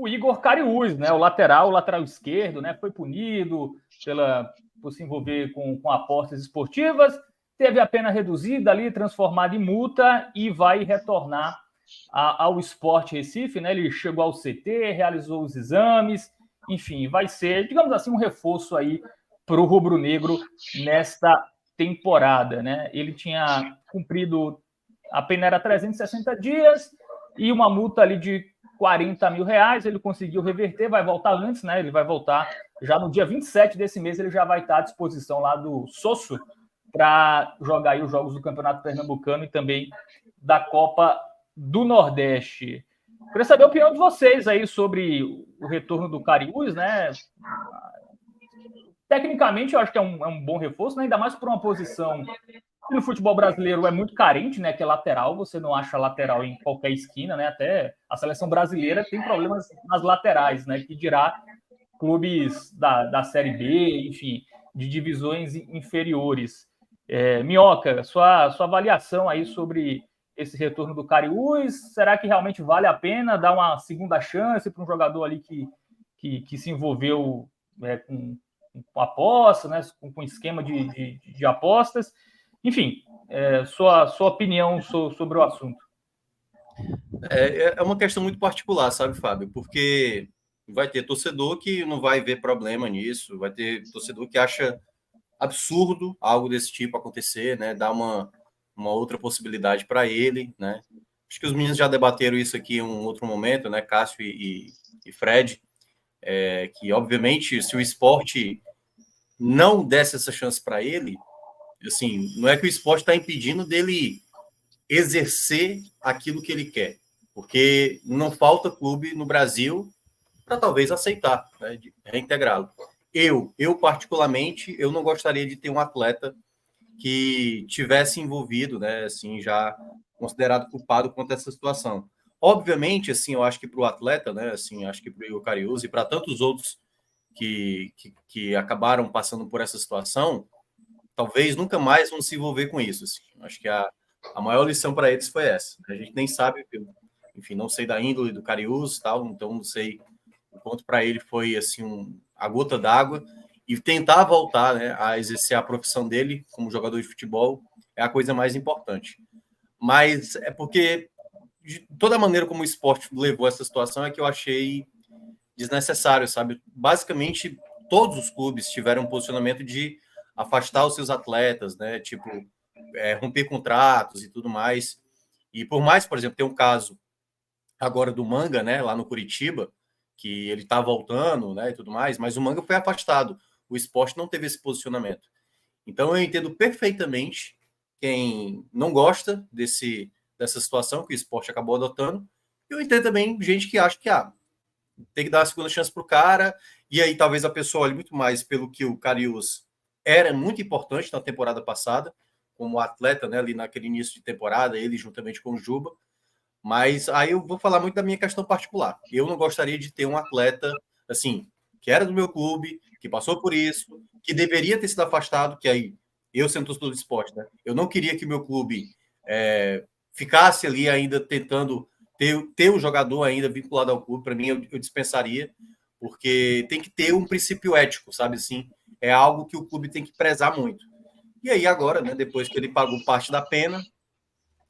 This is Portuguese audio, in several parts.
o Igor Cariús, né? O lateral esquerdo, né? Foi punido por se envolver com apostas esportivas, teve a pena reduzida ali, transformada em multa e vai retornar ao Sport Recife, né? Ele chegou ao CT, realizou os exames, enfim, vai ser, digamos assim, um reforço aí para o rubro-negro nesta temporada, né? Ele tinha cumprido, a pena era 360 dias e uma multa ali de 40 mil reais, ele conseguiu reverter, vai voltar antes, né? Ele vai voltar já no dia 27 desse mês, ele já vai estar à disposição lá do Sosso para jogar aí os jogos do Campeonato Pernambucano e também da Copa do Nordeste. Queria saber a opinião de vocês aí sobre o retorno do Cariús, né? Tecnicamente, eu acho que é um bom reforço, né? Ainda mais por uma posição que no futebol brasileiro é muito carente, né? Que é lateral, você não acha lateral em qualquer esquina, né? Até a seleção brasileira tem problemas nas laterais, né? Que dirá clubes da Série B, enfim, de divisões inferiores. Minhoca, sua avaliação aí sobre esse retorno do Cariús, será que realmente vale a pena dar uma segunda chance para um jogador ali que se envolveu com aposta, né, com esquema de apostas? Enfim, sua opinião sobre o assunto. É uma questão muito particular, sabe, Fábio? Porque vai ter torcedor que não vai ver problema nisso, vai ter torcedor que acha absurdo algo desse tipo acontecer, né? Dar uma outra possibilidade para ele, né? Acho que os meninos já debateram isso aqui em um outro momento, né? Cássio e Fred, que obviamente se o esporte não desse essa chance para ele, assim, não é que o esporte está impedindo dele exercer aquilo que ele quer, porque não falta clube no Brasil para talvez aceitar, né, de reintegrá-lo. Eu particularmente, eu não gostaria de ter um atleta que tivesse envolvido, né, assim, já considerado culpado quanto a essa situação. Obviamente, assim, eu acho que para o atleta, né, assim, acho que para o Igor Cariús e para tantos outros que acabaram passando por essa situação, talvez nunca mais vão se envolver com isso. Assim. Acho que a maior lição para eles foi essa. A gente nem sabe, enfim, não sei da índole do Cariús, tal, então não sei o quanto para ele foi assim a gota d'água, e tentar voltar, né, a exercer a profissão dele como jogador de futebol é a coisa mais importante. Mas é porque de toda a maneira como o esporte levou essa situação é que eu achei desnecessário, sabe? Basicamente, todos os clubes tiveram um posicionamento de afastar os seus atletas, né? Tipo, romper contratos e tudo mais. E por mais, por exemplo, tem um caso agora do Manga, né? Lá no Curitiba, que ele tá voltando, né? E tudo mais, mas o Manga foi afastado. O esporte não teve esse posicionamento. Então, eu entendo perfeitamente quem não gosta dessa situação que o esporte acabou adotando. Eu entendo também gente que acha que tem que dar uma segunda chance para o cara, e aí talvez a pessoa olhe muito mais pelo que o Cariús era muito importante na temporada passada, como atleta, né, ali naquele início de temporada, ele juntamente com o Juba, mas aí eu vou falar muito da minha questão particular. Eu não gostaria de ter um atleta, assim, que era do meu clube, que passou por isso, que deveria ter sido afastado, que aí, eu sendo torcedor do esporte, né, eu não queria que meu clube ficasse ali ainda tentando ter o jogador ainda vinculado ao clube, para mim, eu dispensaria, porque tem que ter um princípio ético, sabe assim? É algo que o clube tem que prezar muito. E aí agora, né, depois que ele pagou parte da pena,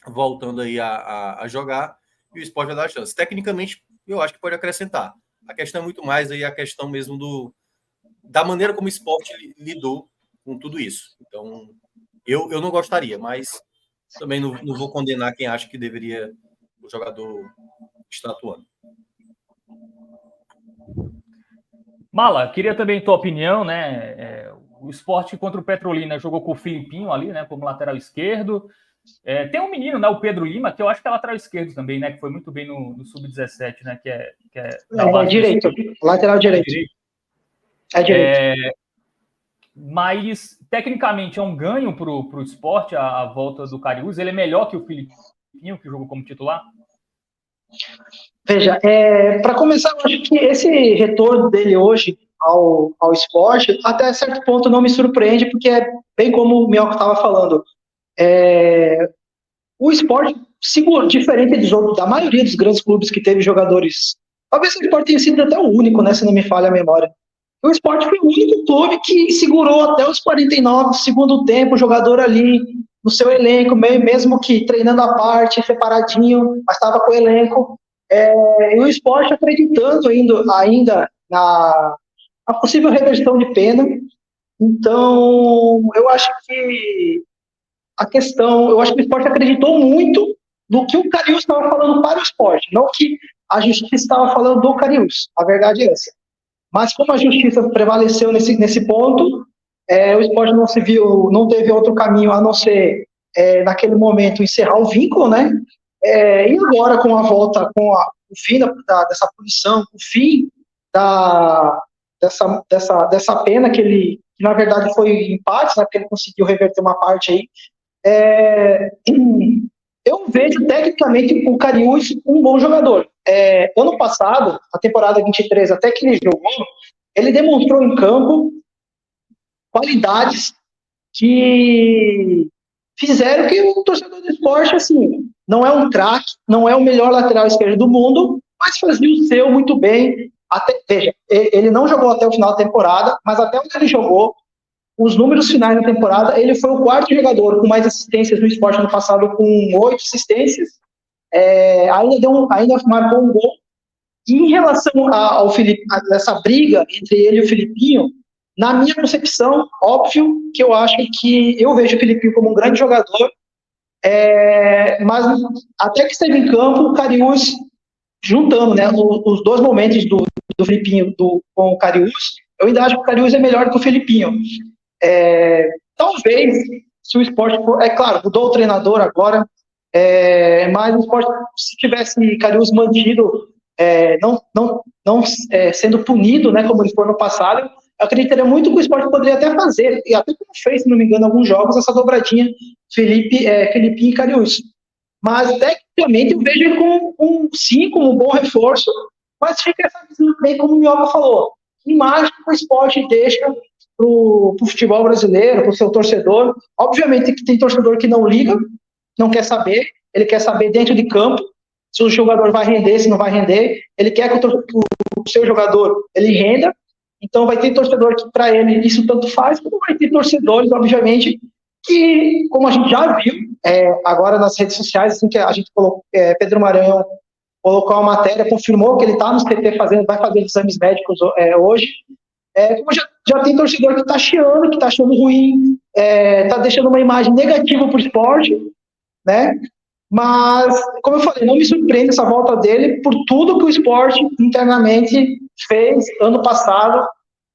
voltando aí a jogar, e o esporte vai dar a chance. Tecnicamente, eu acho que pode acrescentar. A questão é muito mais aí a questão mesmo da maneira como o esporte lidou com tudo isso. Então, eu não gostaria, mas também não vou condenar quem acha que deveria o jogador está atuando. Mala, queria também tua opinião, né? O esporte contra o Petrolina jogou com o Filipinho ali, né? Como lateral esquerdo. Tem um menino, né? O Pedro Lima, que eu acho que é lateral esquerdo também, né? Que foi muito bem no Sub-17, né? Que é da base direito, lateral direito. É direito. Mas, tecnicamente, é um ganho para o esporte a volta do Cariús. Ele é melhor que o Filipinho, que jogou como titular? Veja, para começar, eu acho que esse retorno dele hoje ao esporte, até certo ponto não me surpreende, porque é bem como o Mioca estava falando. O esporte, diferente da maioria dos grandes clubes que teve jogadores Talvez o Sport tenha sido até o único, né, se não me falha a memória. O Sport foi o único clube que segurou até os 49 do segundo tempo, o jogador ali no seu elenco, mesmo que treinando à parte, separadinho, mas estava com o elenco. E o Sport acreditando ainda na possível reversão de pena. Então, eu acho que eu acho que o Sport acreditou muito no que o Cariús estava falando para o Sport, não que a justiça estava falando do Cariús. A verdade é essa. Mas como a justiça prevaleceu nesse ponto, o Sport não teve outro caminho a não ser, naquele momento, encerrar o vínculo, né? E agora, com a volta, o fim dessa punição, o fim dessa pena que na verdade foi empate, né? Porque ele conseguiu reverter uma parte aí. Eu vejo tecnicamente o Cariús um bom jogador. Ano passado, a temporada 23, até que ele jogou, ele demonstrou em campo qualidades que fizeram que o torcedor do Sport, assim, não é um craque, não é o melhor lateral esquerdo do mundo, mas fazia o seu muito bem. Veja, ele não jogou até o final da temporada, mas até onde ele jogou, os números finais da temporada, ele foi o quarto jogador com mais assistências no Sport no passado, com 8 assistências. Ainda marcou um gol. E em relação ao Felipe, essa briga entre ele e o Filipinho, na minha concepção, óbvio que eu vejo o Filipinho como um grande jogador, mas até que esteve em campo, o Cariús, juntando, né, os dois momentos do Filipinho com o Cariús, eu ainda acho que o Cariús é melhor que o Filipinho. Talvez, se o Sport for... claro, mudou o treinador agora, mas o Sport, se tivesse Cariús mantido, não sendo punido, né, como ele foi no passado, eu acreditaria muito que o Sport poderia até fazer, e até como fez, se não me engano, alguns jogos, essa dobradinha Filipinho e Cariús. Mas, tecnicamente, eu vejo ele como um bom reforço, mas fica essa visão bem como o Minhoca falou. Que imagem que o Sport deixa para o futebol brasileiro, para o seu torcedor. Obviamente que tem torcedor que não liga, não quer saber, ele quer saber dentro de campo se o jogador vai render, se não vai render, ele quer que o seu jogador ele renda, então vai ter torcedor que para ele isso tanto faz, como vai ter torcedores, obviamente, que, como a gente já viu, agora nas redes sociais, assim que a gente colocou, Pedro Maranhão colocou uma matéria, confirmou que ele está no CT vai fazer exames médicos hoje, como já tem torcedor que está chiando, que está achando ruim, está deixando uma imagem negativa para o esporte, né? Mas, como eu falei, não me surpreende essa volta dele por tudo que o esporte internamente fez ano passado,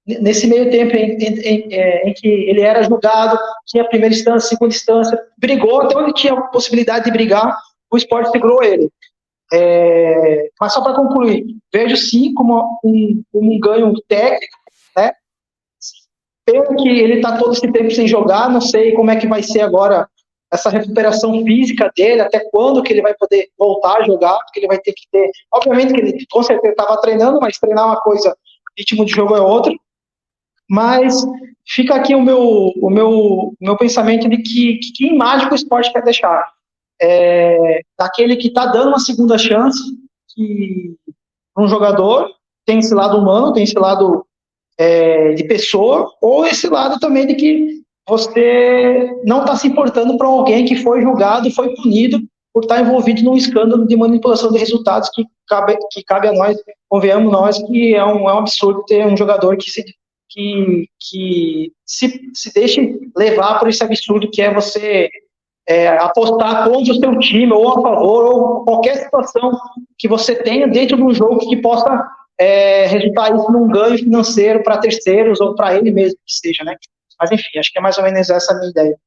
nesse meio tempo em que ele era julgado, tinha primeira instância, segunda instância, brigou, até onde tinha a possibilidade de brigar, o esporte segurou ele. Mas só para concluir, vejo sim como um ganho técnico, né? Pelo que ele está todo esse tempo sem jogar, não sei como é que vai ser agora essa recuperação física dele, até quando que ele vai poder voltar a jogar, porque ele vai ter que ter, obviamente que ele com certeza estava treinando, mas treinar uma coisa, ritmo de jogo é outra, mas fica aqui o meu pensamento de que imagem que o esporte quer deixar, daquele que está dando uma segunda chance para um jogador, tem esse lado humano, tem esse lado de pessoa, ou esse lado também de que você não está se importando para alguém que foi julgado, foi punido por estar envolvido num escândalo de manipulação de resultados que cabe a nós, convenhamos nós, que é um absurdo ter um jogador que se deixe levar por esse absurdo que é você apostar contra o seu time, ou a favor, ou qualquer situação que você tenha dentro de um jogo que possa resultar isso num ganho financeiro para terceiros, ou para ele mesmo que seja, né? Mas, enfim, acho que é mais ou menos essa a minha ideia.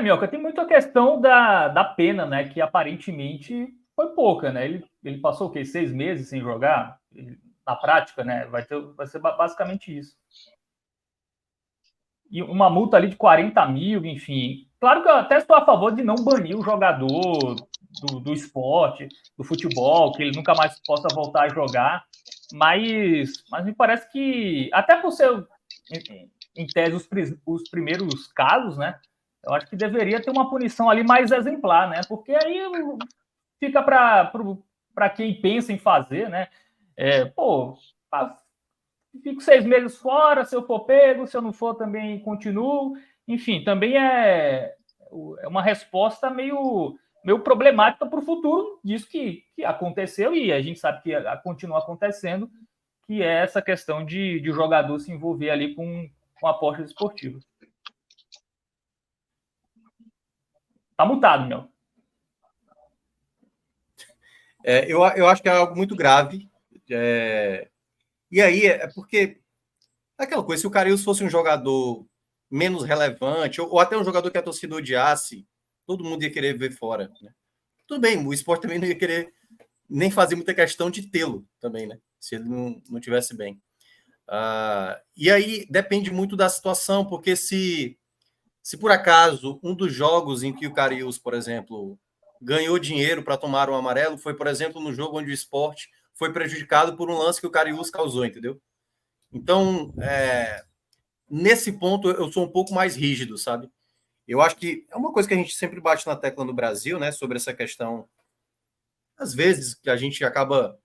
Minhoca, tem muita questão da pena, né? Que aparentemente foi pouca, né? Ele passou o quê? 6 meses sem jogar? Na prática, né? Vai ser basicamente isso. E uma multa ali de 40 mil, enfim. Claro que eu até estou a favor de não banir o jogador do esporte, do futebol, que ele nunca mais possa voltar a jogar. Mas me parece que, até por ser, em tese, os primeiros casos, né? Eu acho que deveria ter uma punição ali mais exemplar, né? Porque aí fica para para quem pensa em fazer, né? Fico 6 meses fora, se eu for pego, se eu não for também continuo. Enfim, também é uma resposta meio problemática para o futuro disso que aconteceu, e a gente sabe que continua acontecendo, que é essa questão de o jogador se envolver ali com apostas esportivas. Tá mutado, Mel. Eu acho que é algo muito grave. E aí é porque é aquela coisa, se o Cariús fosse um jogador menos relevante, ou até um jogador que a torcida odiasse, todo mundo ia querer ver fora, né? Tudo bem, o Sport também não ia querer nem fazer muita questão de tê-lo também, né? Se ele não tivesse bem. E aí depende muito da situação, porque se por acaso um dos jogos em que o Cariús, por exemplo, ganhou dinheiro para tomar um amarelo, foi, por exemplo, no jogo onde o Sport foi prejudicado por um lance que o Cariús causou, entendeu? Então, nesse ponto, eu sou um pouco mais rígido, sabe? Eu acho que é uma coisa que a gente sempre bate na tecla no Brasil, né? Sobre essa questão, às vezes, que a gente acaba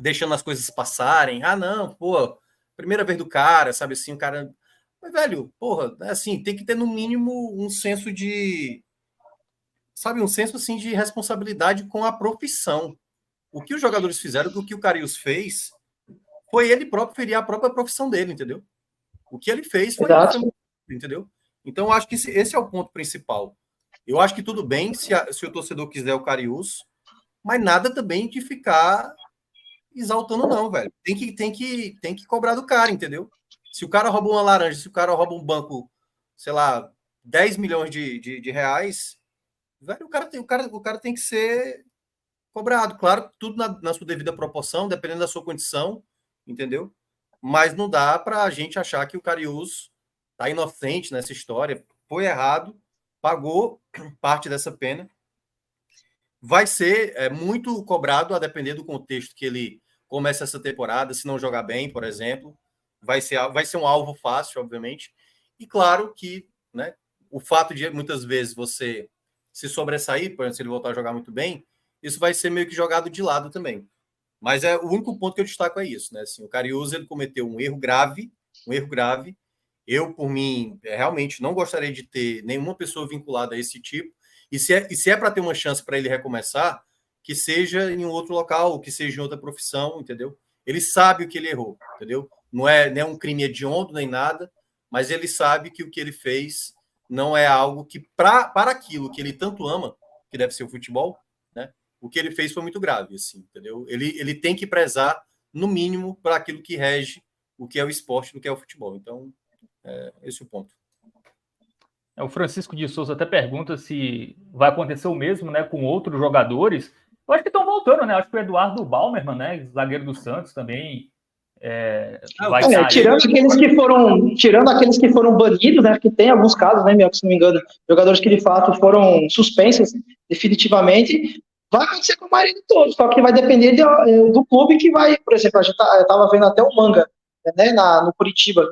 deixando as coisas passarem. Não, primeira vez do cara, sabe assim, o cara... Mas, velho, assim, tem que ter no mínimo um senso de... Sabe, um senso, assim, de responsabilidade com a profissão. O que os jogadores fizeram, o que o Cariús fez, foi ele próprio ferir a própria profissão dele, entendeu? O que ele fez foi... Entendeu? Então, eu acho que esse é o ponto principal. Eu acho que tudo bem se o torcedor quiser o Cariús, mas nada também de ficar exaltando, não, velho. Tem que cobrar do cara, entendeu? Se o cara rouba uma laranja, se o cara rouba um banco, sei lá, 10 milhões de reais, velho, o cara tem que ser cobrado. Claro, tudo na sua devida proporção, dependendo da sua condição, entendeu? Mas não dá pra gente achar que o Cariús tá inocente nessa história, foi errado, pagou parte dessa pena, vai ser muito cobrado a depender do contexto que ele começa essa temporada, se não jogar bem, por exemplo, vai ser um alvo fácil, obviamente, e claro que, né, o fato de muitas vezes você se sobressair, por exemplo, se ele voltar a jogar muito bem, isso vai ser meio que jogado de lado também. Mas o único ponto que eu destaco é isso, né? Assim, o Cariús, ele cometeu um erro grave. Eu, por mim, realmente não gostaria de ter nenhuma pessoa vinculada a esse tipo. E se é para ter uma chance para ele recomeçar, que seja em um outro local, que seja em outra profissão, entendeu? Ele sabe o que ele errou, entendeu? Não é um crime hediondo nem nada, mas ele sabe que o que ele fez não é algo que, para aquilo que ele tanto ama, que deve ser o futebol, né? O que ele fez foi muito grave, assim, entendeu? Ele tem que prezar, no mínimo, para aquilo que rege o que é o esporte, do que é o futebol. Então, esse é o ponto. O Francisco de Souza até pergunta se vai acontecer o mesmo, né, com outros jogadores. Eu acho que estão voltando, né? Acho que o Eduardo Baumerman, né, zagueiro do Santos, também vai sair. Tirando aqueles que foram banidos, né? Que tem alguns casos, né, se não me engano, jogadores que de fato foram suspensos definitivamente. Vai acontecer com a maioria de todos, só que vai depender do clube que vai, por exemplo, eu estava vendo até o Manga, né, no Curitiba,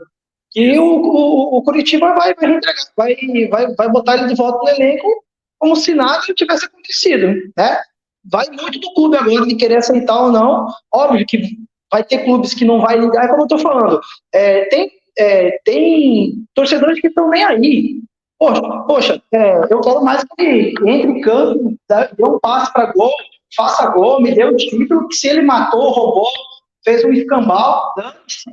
que o Curitiba vai entregar, vai botar ele de volta no elenco como se nada tivesse acontecido, né? Vai muito do clube agora de querer aceitar ou não. Óbvio que vai ter clubes que não vai ligar, como eu estou falando. Tem torcedores que estão nem aí. Poxa, eu quero mais que ele entre em campo, dê um passe para gol, faça gol, me dê o título, que se ele matou, roubou, fez um escambau, dane-se.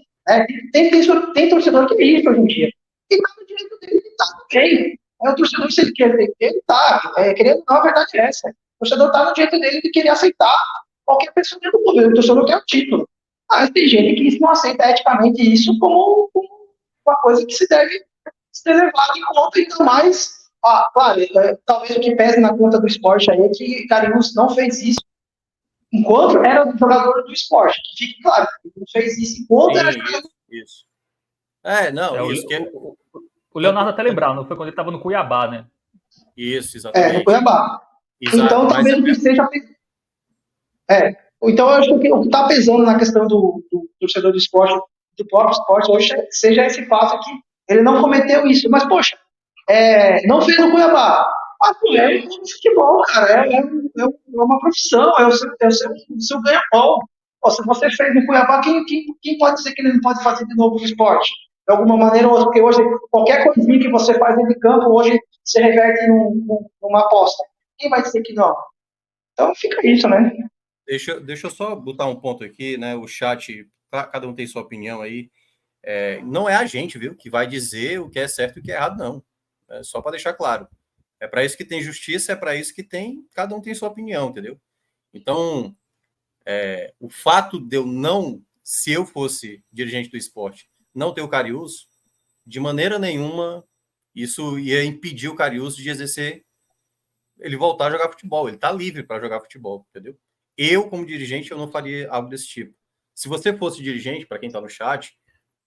Tem torcedor que é isso hoje em dia. E está no direito dele de estar bem. O torcedor, se ele quer, ele está. Querendo não, a verdade é essa. O torcedor está no direito dele de querer aceitar qualquer pessoa dentro do clube. O torcedor quer o título. Mas tem gente que não aceita eticamente isso como uma coisa que se deve ser levado em conta, ainda mais, claro, talvez o que pese na conta do esporte aí é que Cariús não fez isso enquanto era jogador do esporte, que fique claro, ele não fez isso enquanto era jogador. Isso. Isso. O Leonardo até lembrava, não foi quando ele estava no Cuiabá, né? Isso, exatamente. No Cuiabá. Exato, então, talvez o que seja... Então, eu acho que o que está pesando na questão do torcedor do esporte, do próprio esporte, hoje, seja esse fato que ele não cometeu isso. Mas, poxa, não fez no Cuiabá. É futebol, cara, é uma profissão, é o seu ganha-pão. Se você fez no Cuiabá, quem pode dizer que ele não pode fazer de novo no esporte? De alguma maneira, porque hoje qualquer coisinha que você faz dentro de campo, hoje se reverte numa aposta. Quem vai dizer que não? Então fica isso, né? Deixa eu só botar um ponto aqui, né? O chat, cada um tem sua opinião aí. Não é a gente, viu, que vai dizer o que é certo e o que é errado, não. Só para deixar claro. É para isso que tem justiça, é para isso que cada um tem sua opinião, entendeu? Então, o fato de eu não, se eu fosse dirigente do esporte, não ter o Cariús, de maneira nenhuma, isso ia impedir o Cariús de exercer, ele voltar a jogar futebol. Ele está livre para jogar futebol, entendeu? Eu, como dirigente, eu não faria algo desse tipo. Se você fosse dirigente, para quem está no chat,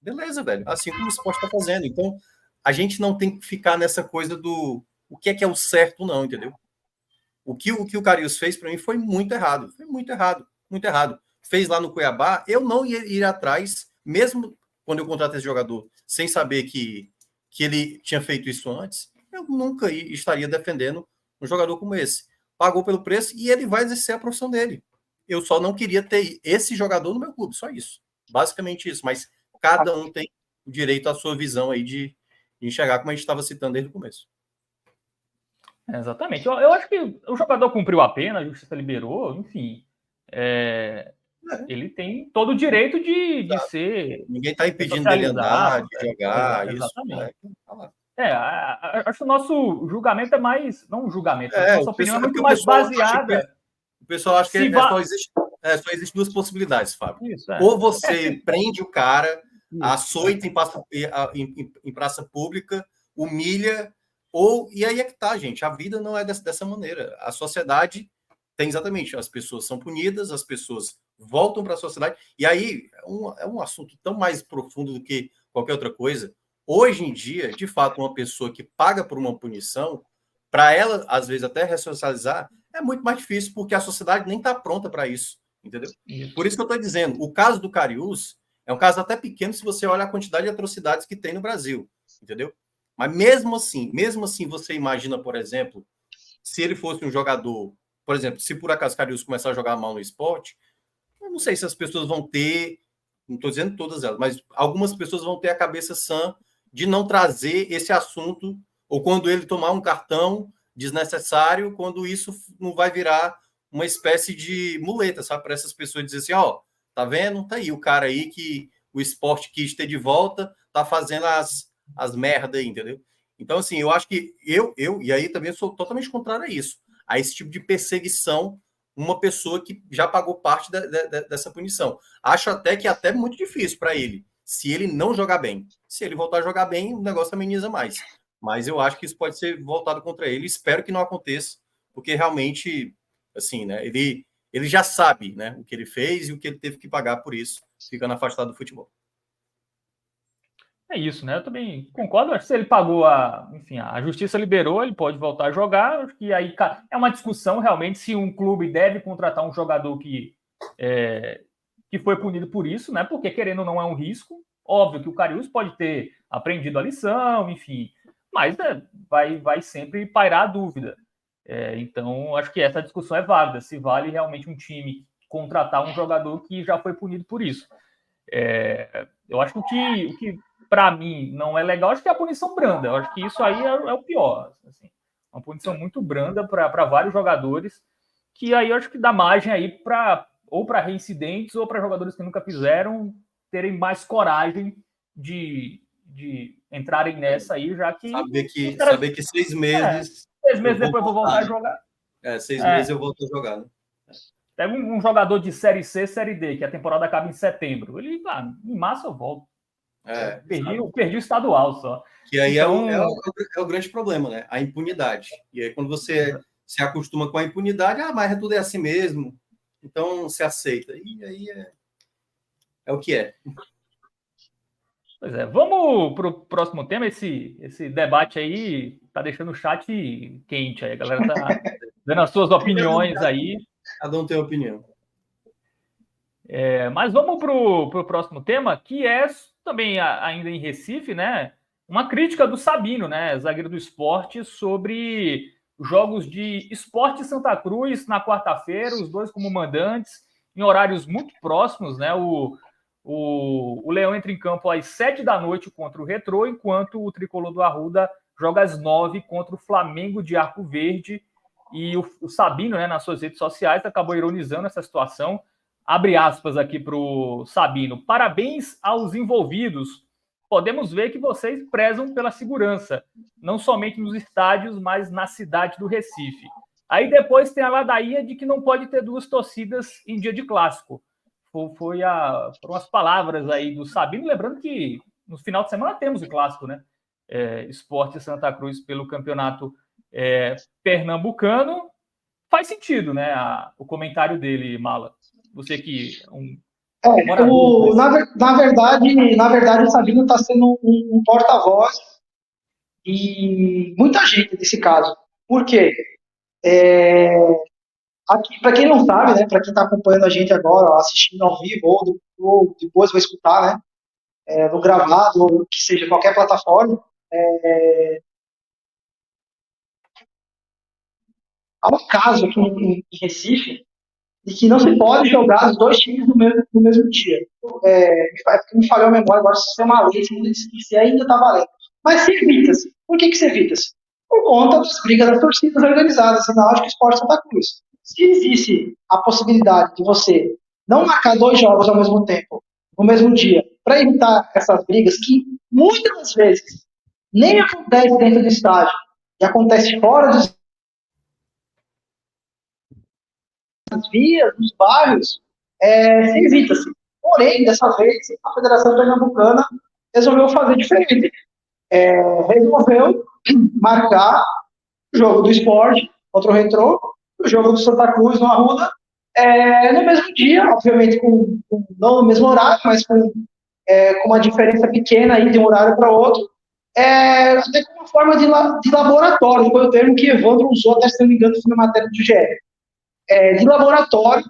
beleza, velho. Assim como o esporte está fazendo. Então, a gente não tem que ficar nessa coisa do o que é o certo, não, entendeu? O que o Cariús fez para mim foi muito errado. Foi muito errado, muito errado. Fez lá no Cuiabá, eu não ia ir atrás, mesmo quando eu contratei esse jogador, sem saber que ele tinha feito isso antes, eu nunca estaria defendendo um jogador como esse. Pagou pelo preço e ele vai exercer a profissão dele. Eu só não queria ter esse jogador no meu clube, só isso. Basicamente isso. Mas cada um tem o direito à sua visão aí de enxergar, como a gente estava citando desde o começo. Exatamente. Eu acho que o jogador cumpriu a pena, a justiça liberou, enfim. Ele tem todo o direito de ser. Ninguém está impedindo dele andar, de jogar. Exatamente. Isso. Acho que o nosso julgamento é mais. Não um julgamento, a nossa opinião é muito mais baseada. O pessoal acha que só existe duas possibilidades, Fábio. Isso, ou você prende o cara, açoita em praça pública, humilha, e aí é que tá, gente. A vida não é dessa maneira. A sociedade tem exatamente, as pessoas são punidas, as pessoas voltam para a sociedade, e aí é um assunto tão mais profundo do que qualquer outra coisa. Hoje em dia, de fato, uma pessoa que paga por uma punição, para ela, às vezes, até ressocializar, é muito mais difícil, porque a sociedade nem está pronta para isso, entendeu? Por isso que eu estou dizendo, o caso do Cariús é um caso até pequeno se você olha a quantidade de atrocidades que tem no Brasil, entendeu? Mas mesmo assim, você imagina, por exemplo, se ele fosse um jogador, por exemplo, se por acaso o Cariús começar a jogar mal no esporte, eu não sei se as pessoas vão ter, não estou dizendo todas elas, mas algumas pessoas vão ter a cabeça sã de não trazer esse assunto, ou quando ele tomar um cartão desnecessário, quando isso não vai virar uma espécie de muleta, sabe? Para essas pessoas dizer assim, tá vendo? Tá aí o cara aí que o esporte quis ter de volta, tá fazendo as merdas aí, entendeu? Então, assim, eu acho que e aí também sou totalmente contrário a isso, a esse tipo de perseguição, uma pessoa que já pagou parte dessa punição. Acho até que é até muito difícil para ele, se ele não jogar bem. Se ele voltar a jogar bem, o negócio ameniza mais. Mas eu acho que isso pode ser voltado contra ele. Espero que não aconteça, porque realmente, assim, né, ele já sabe, né, o que ele fez e o que ele teve que pagar por isso, ficando afastado do futebol. É isso, né? Eu também concordo. Acho que se ele pagou a justiça liberou, ele pode voltar a jogar. Acho que aí é uma discussão realmente se um clube deve contratar um jogador que foi punido por isso, né? Porque querendo ou não é um risco. Óbvio que o Cariús pode ter aprendido a lição, enfim, mas vai sempre pairar a dúvida. Então, acho que essa discussão é válida. Se vale realmente um time contratar um jogador que já foi punido por isso. Eu acho que o que para mim não é legal, acho que é a punição branda. Eu acho que isso aí é o pior. Assim, uma punição muito branda para vários jogadores, que aí eu acho que dá margem aí ou para reincidentes ou para jogadores que nunca fizeram terem mais coragem de entrarem nessa aí, já que... Saber que 6 meses... 6 meses depois eu vou voltar a jogar. 6 meses eu volto a jogar, né? Pega um jogador de Série C, Série D, que a temporada acaba em setembro. Ele, em março eu volto. Perdi o estadual só. Que aí então... é o grande problema, né? A impunidade. E aí quando você se acostuma com a impunidade, mas tudo é assim mesmo, então se aceita. E aí é o que é. Pois é, vamos para o próximo tema. Esse debate aí tá deixando o chat quente aí. A galera tá dando as suas opiniões aí. Cada um tem opinião. Mas vamos para o próximo tema, que é também ainda em Recife, né? Uma crítica do Sabino, né? Zagueiro do Sport, sobre jogos de Sport e Santa Cruz na quarta-feira, os dois como mandantes, em horários muito próximos, né? O Leão entra em campo às 7 da noite contra o Retrô, enquanto o Tricolor do Arruda joga às 9 contra o Flamengo de Arco Verde. E o Sabino, né, nas suas redes sociais, acabou ironizando essa situação. Abre aspas aqui para o Sabino. Parabéns aos envolvidos. Podemos ver que vocês prezam pela segurança, não somente nos estádios, mas na cidade do Recife. Aí depois tem a ladainha de que não pode ter duas torcidas em dia de clássico. Foram as palavras aí do Sabino, lembrando que no final de semana temos o clássico, né? Sport e Santa Cruz pelo campeonato pernambucano. Faz sentido, né? O comentário dele, Mala. Você que na verdade, o Sabino está sendo um porta-voz de muita gente nesse caso. Por quê? Para quem não sabe, né, para quem está acompanhando a gente agora, assistindo ao vivo, ou depois vai escutar, né, no gravado, ou que seja qualquer plataforma, há um caso aqui em Recife de que não se pode jogar os dois times no mesmo dia. Me falhou a memória, agora se é uma lei, se ainda está valendo. Mas se evita-se. Por que se evita-se? Por conta das brigas das torcidas organizadas, na Náutico Sport Santa Cruz. Se existe a possibilidade de você não marcar dois jogos ao mesmo tempo, no mesmo dia, para evitar essas brigas que muitas vezes nem acontece dentro do estádio e acontece fora dos vias, nos bairros, se evita-se. Porém, dessa vez, a Federação Pernambucana resolveu fazer diferente. Resolveu marcar o jogo do Sport contra o Retrô, o jogo do Santa Cruz no Arruda, no mesmo dia, obviamente não no mesmo horário, mas com uma diferença pequena aí de um horário para outro, até com uma forma de laboratório, foi o termo que Evandro usou, até se não me engano, foi na matéria do GE. De laboratório,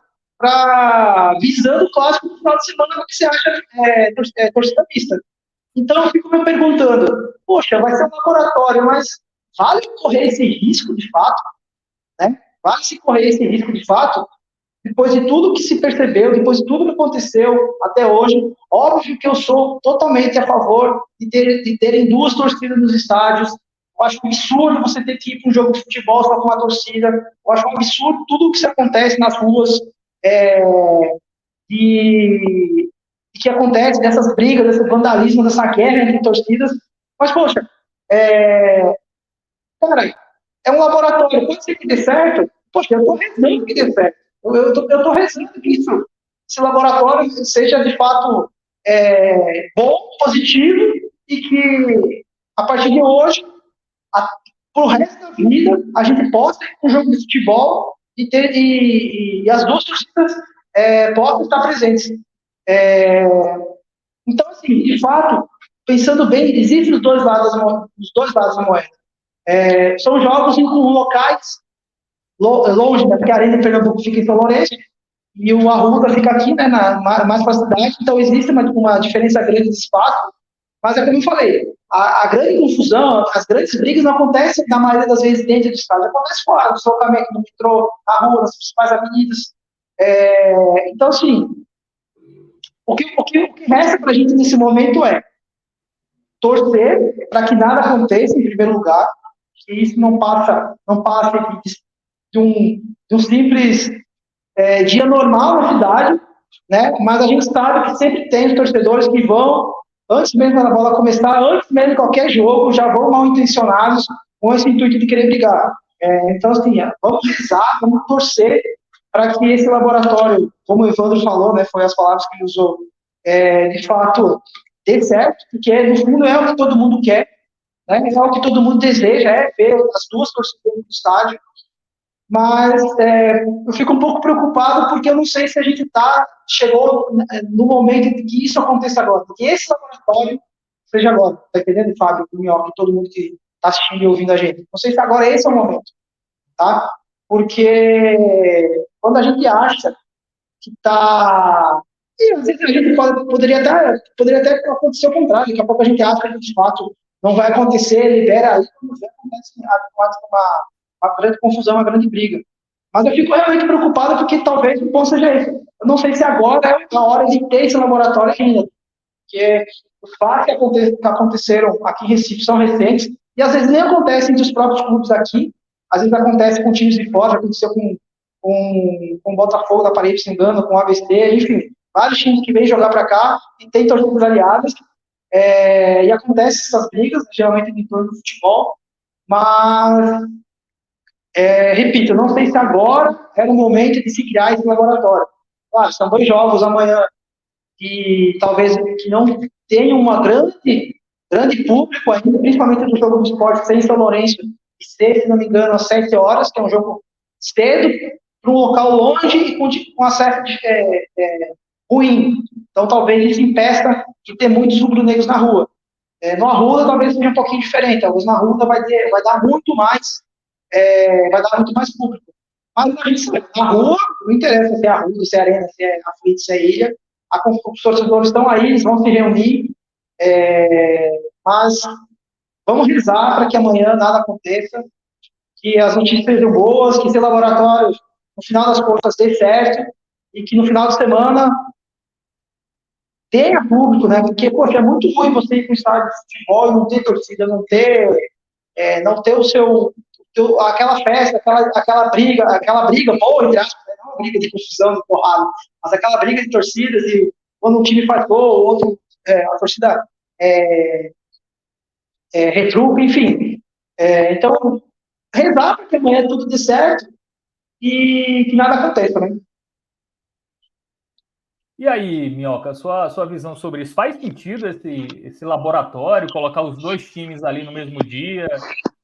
visando o clássico no final de semana, o que você acha torcida mista. Então, eu fico me perguntando, poxa, vai ser um laboratório, mas vale correr esse risco de fato? Né? Vale se correr esse risco de fato? Depois de tudo que se percebeu, depois de tudo que aconteceu até hoje, óbvio que eu sou totalmente a favor de terem duas torcidas nos estádios. Eu acho um absurdo você ter que ir para um jogo de futebol só com uma torcida. Eu acho um absurdo tudo o que acontece nas ruas, que acontece, dessas brigas, desse vandalismo, dessa guerra entre torcidas. Mas, poxa, cara, é um laboratório. Pode ser que dê certo? Poxa, eu estou rezando que dê certo. Eu estou rezando que esse laboratório seja, de fato, bom, positivo, e que, a partir de hoje, pro resto da vida, a gente possa ir para um jogo de futebol e as duas torcidas possam estar presentes. Então, assim, de fato, pensando bem, existem os dois lados da moeda. São jogos em locais longe, né, porque a Arena de Pernambuco fica em São Lourenço e o Arruda fica aqui, né, mais para a cidade, então existe uma diferença grande de espaço, mas é como eu falei, a grande confusão, as grandes brigas não acontecem, na maioria das vezes, dentro do estádio, acontece fora, no deslocamento do metrô, na rua, nas principais avenidas. Então, assim, o que resta para a gente nesse momento é torcer para que nada aconteça, em primeiro lugar, que isso não passe de um simples dia normal na cidade, né? Mas a gente sabe que sempre tem os torcedores que vão, antes mesmo da bola começar, antes mesmo de qualquer jogo, já vão mal intencionados com esse intuito de querer brigar. Então, assim, vamos rezar, vamos torcer para que esse laboratório, como o Evandro falou, né, foi as palavras que ele usou, de fato, dê certo, porque no fundo é o que todo mundo quer, né, é o que todo mundo deseja, ver as duas torcidas no estádio. Mas eu fico um pouco preocupado porque eu não sei se a gente chegou no momento em que isso aconteça agora. Porque esse laboratório seja agora. Tá entendendo, Fábio, Minhoca, todo mundo que está assistindo e ouvindo a gente? Não sei se agora esse é o momento. Tá? Porque quando a gente acha que está... E às vezes a gente poderia até acontecer o contrário. Daqui a pouco a gente acha que de fato não vai acontecer, libera aí, quando acontece uma grande confusão, uma grande briga. Mas eu fico realmente preocupado porque talvez o ponto seja esse. Eu não sei se agora é a hora de ter esse laboratório ainda, porque os fatos que aconteceram aqui em Recife são recentes, e às vezes nem acontecem entre os próprios clubes aqui, às vezes acontece com times de fora, aconteceu com o Botafogo da Paraíba, se não me engano, com o ABC, enfim, vários times que vêm jogar para cá e tem torcidas aliadas, e acontece essas brigas, geralmente em torno do futebol, mas, repito, eu não sei se agora era o momento de se criar esse laboratório. Claro, são 2 jogos amanhã, e talvez que não tenha uma grande público ainda, principalmente no jogo do Sport sem São Lourenço, e ser, se não me engano, às 7 horas, que é um jogo cedo, para um local longe e com acesso ruim. Então, talvez isso impeça de ter muitos rubro-negros na rua. No Arruda, talvez seja um pouquinho diferente. Talvez na Arruda vai dar muito mais público. Mas a gente sabe, na rua, não interessa se é Arruda, se é Arena, se é Aflito, se é Ilha. Os torcedores estão aí, eles vão se reunir. Mas vamos rezar para que amanhã nada aconteça, que as notícias sejam boas, que esse laboratório, no final das contas, dê certo, e que no final de semana tenha público, né? Porque, poxa, é muito ruim você ir para um estádio de futebol e não ter torcida, não ter aquela festa, aquela briga boa, entre aspas, né? Não uma briga de confusão, de porrada, mas aquela briga de torcidas, e quando um time faz gol, o outro, a torcida retruca, enfim. Então, rezar para que amanhã tudo dê certo e que nada aconteça, né? E aí, Minhoca, sua visão sobre isso? Faz sentido esse laboratório, colocar os 2 times ali no mesmo dia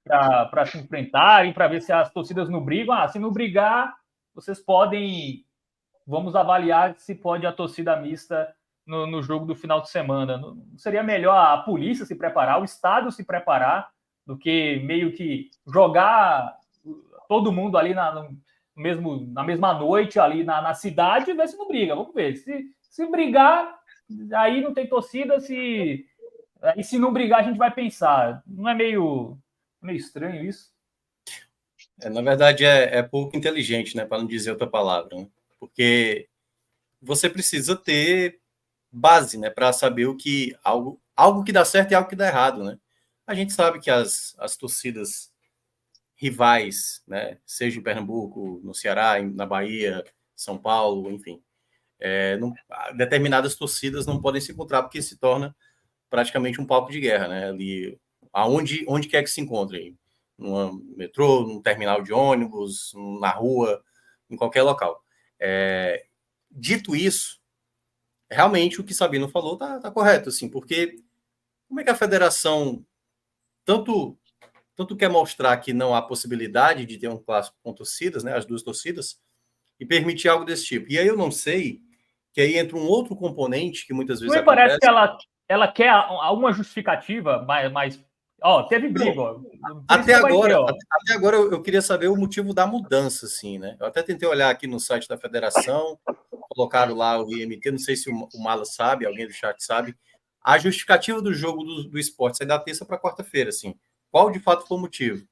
para se enfrentarem, para ver se as torcidas não brigam? Se não brigar, vocês podem... Vamos avaliar se pode a torcida mista no jogo do final de semana. Não seria melhor a polícia se preparar, o Estado se preparar, do que meio que jogar todo mundo ali na mesma noite ali na cidade e ver se não briga. Vamos ver. Se brigar, aí não tem torcida. E se não brigar, a gente vai pensar. Não é meio estranho isso? Na verdade, é pouco inteligente, né, para não dizer outra palavra, né? Porque você precisa ter base, né, para saber o que algo que dá certo e algo que dá errado, né? A gente sabe que as torcidas rivais, né, seja em Pernambuco, no Ceará, na Bahia, São Paulo, enfim, determinadas torcidas não podem se encontrar porque se torna praticamente um palco de guerra, né? Ali, onde quer que se encontre, no metrô, num terminal de ônibus, na rua, em qualquer local. Dito isso, realmente o que Sabino falou tá correto, assim, porque como é que a federação tanto quer mostrar que não há possibilidade de ter um clássico com torcidas, né, as 2 torcidas, e permitir algo desse tipo. E aí eu não sei, que aí entra um outro componente que muitas vezes acontece. Parece que ela quer alguma justificativa, mas teve briga. Até agora eu queria saber o motivo da mudança, assim, né? Eu até tentei olhar aqui no site da federação, colocaram lá o IMT, não sei se o Mala sabe, alguém do chat sabe, a justificativa do jogo do esporte sai da terça para quarta-feira, assim. Qual de fato foi o motivo?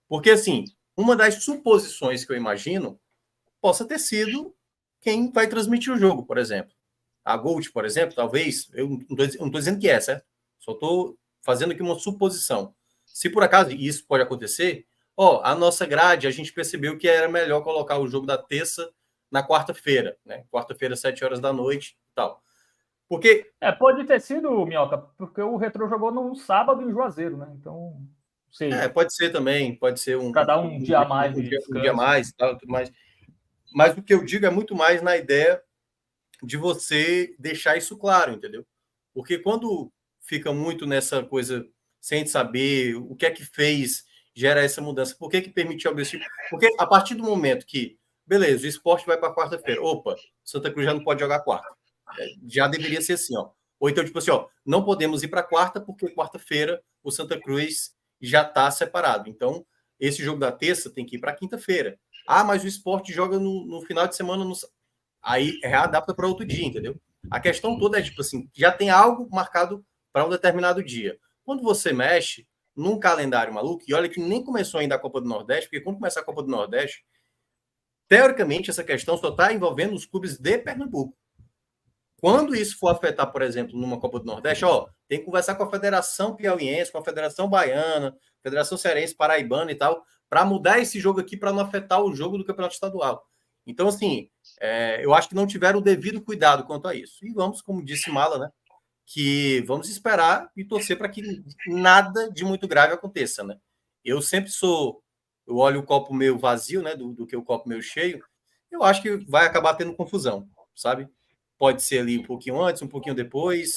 Porque, assim, uma das suposições que eu imagino possa ter sido quem vai transmitir o jogo, por exemplo. A Gold, por exemplo, talvez, eu não estou dizendo que é, certo? Só estou fazendo aqui uma suposição. Se por acaso isso pode acontecer, a nossa grade, a gente percebeu que era melhor colocar o jogo da terça na quarta-feira, né? Quarta-feira, 7 horas da noite e tal. Porque... pode ter sido, Minhoca, porque o Retrô jogou num sábado em Juazeiro, né? Então, não sei. Pode ser também, pode ser para dar um dia a mais de descanso. Um dia a mais, tal, tudo mais. Mas o que eu digo é muito mais na ideia de você deixar isso claro, entendeu? Porque quando fica muito nessa coisa sem saber o que é que fez, gera essa mudança, por que permitiu algo desse tipo? Porque a partir do momento que, beleza, o esporte vai para quarta-feira, Santa Cruz já não pode jogar quarta. Já deveria ser assim, ó. Ou então, tipo assim, não podemos ir para quarta porque quarta-feira o Santa Cruz já está separado. Então, esse jogo da terça tem que ir para quinta-feira. Mas o esporte joga no final de semana, aí readapta para outro dia, entendeu? A questão toda é, tipo assim, já tem algo marcado para um determinado dia. Quando você mexe, num calendário maluco, e olha que nem começou ainda a Copa do Nordeste, porque quando começar a Copa do Nordeste, teoricamente essa questão só está envolvendo os clubes de Pernambuco. Quando isso for afetar, por exemplo, numa Copa do Nordeste, tem que conversar com a Federação Piauiense, com a Federação Baiana, Federação Cearense, Paraibana e tal, para mudar esse jogo aqui, para não afetar o jogo do Campeonato Estadual. Então, assim, eu acho que não tiveram o devido cuidado quanto a isso. E vamos, como disse Mala, né, que vamos esperar e torcer para que nada de muito grave aconteça, né? Eu sempre eu olho o copo meio vazio, né, do que o copo meio cheio. Eu acho que vai acabar tendo confusão, sabe? Pode ser ali um pouquinho antes, um pouquinho depois,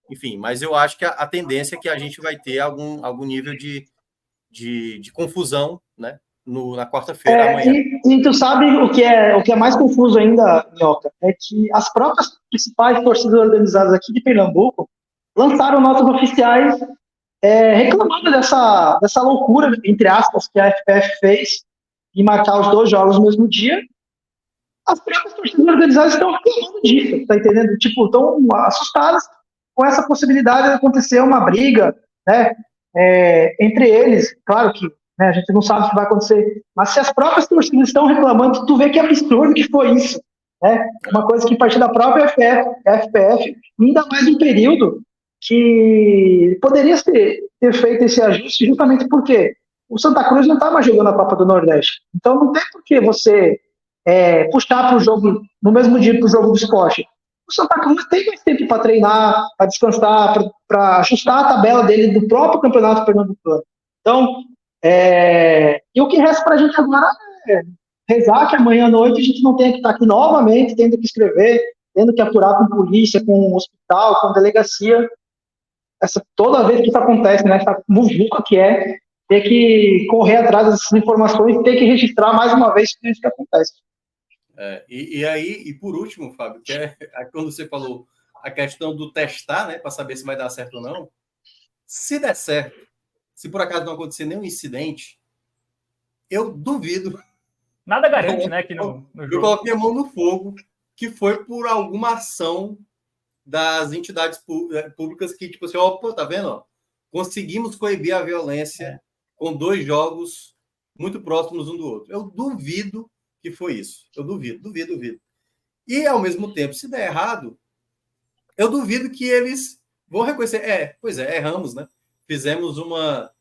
enfim, mas eu acho que a tendência é que a gente vai ter algum nível de confusão, né, na quarta-feira, amanhã. E tu sabe o que é mais confuso ainda, Minhoca, é que as próprias principais torcidas organizadas aqui de Pernambuco lançaram notas oficiais reclamando dessa loucura, entre aspas, que a FPF fez de marcar os 2 jogos no mesmo dia. As próprias torcidas organizadas estão reclamando disso, tá entendendo? Tipo, estão assustadas com essa possibilidade de acontecer uma briga, né, entre eles. Claro que, né, a gente não sabe o que vai acontecer, mas se as próprias torcidas estão reclamando, tu vê que absurdo que foi isso, né? Uma coisa que partiu da própria FPF, ainda mais um período que poderia ter feito esse ajuste justamente porque o Santa Cruz não está mais jogando a Copa do Nordeste. Então não tem por que você puxar para o jogo, no mesmo dia para o jogo do esporte. O Santa Cruz tem mais tempo para treinar, para descansar, para ajustar a tabela dele do próprio Campeonato Pernambucano. Então, e o que resta para a gente agora é rezar que amanhã à noite a gente não tenha que estar aqui novamente, tendo que escrever, tendo que apurar com polícia, com hospital, com delegacia. Toda vez que isso acontece, né, essa muvuca que ter que correr atrás dessas informações e ter que registrar mais uma vez tudo isso que acontece. E por último, Fábio, que quando você falou a questão do testar, né, para saber se vai dar certo ou não, se der certo, se por acaso não acontecer nenhum incidente, eu duvido. Nada garante, né, que no jogo. Eu coloquei a mão no fogo que foi por alguma ação das entidades públicas que, tipo assim, tá vendo? Conseguimos coibir a violência com 2 jogos muito próximos um do outro. Eu duvido que foi isso. Eu duvido. E, ao mesmo tempo, se der errado, eu duvido que eles vão reconhecer. Pois é, erramos, né? Fizemos uma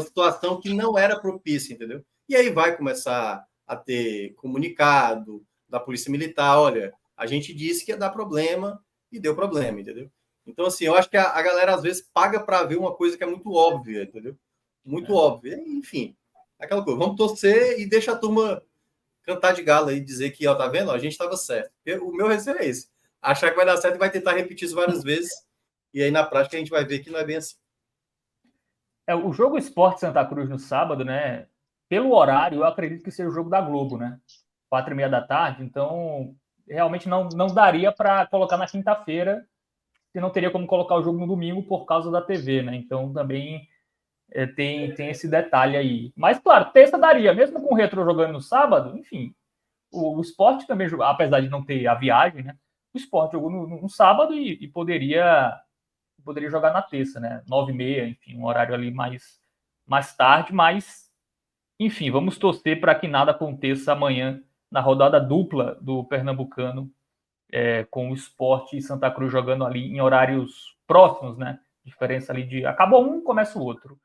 situação que não era propícia, entendeu? E aí vai começar a ter comunicado da Polícia Militar, olha, a gente disse que ia dar problema e deu problema, entendeu? Então, assim, eu acho que a galera, às vezes, paga para ver uma coisa que é muito óbvia, entendeu? Muito óbvia. Enfim, aquela coisa. Vamos torcer e deixa a turma cantar de galo e dizer que, tá vendo? A gente estava certo. O meu receio é esse. Achar que vai dar certo e vai tentar repetir isso várias vezes. E aí, na prática, a gente vai ver que não é bem assim. O jogo Sport Santa Cruz no sábado, né? Pelo horário, eu acredito que seja o jogo da Globo, né? 4h30 da tarde. Então, realmente não daria para colocar na quinta-feira. E não teria como colocar o jogo no domingo por causa da TV, né? Então, também tem esse detalhe aí. Mas, claro, terça daria. Mesmo com o Retro jogando no sábado, enfim. O Sport também, apesar de não ter a viagem, né? O Sport jogou no sábado e poderia jogar na terça, né? 9h30, enfim, um horário ali mais tarde, mas, enfim, vamos torcer para que nada aconteça amanhã na rodada dupla do Pernambucano, com o Sport e Santa Cruz jogando ali em horários próximos, né? Diferença ali acabou um, começa o outro.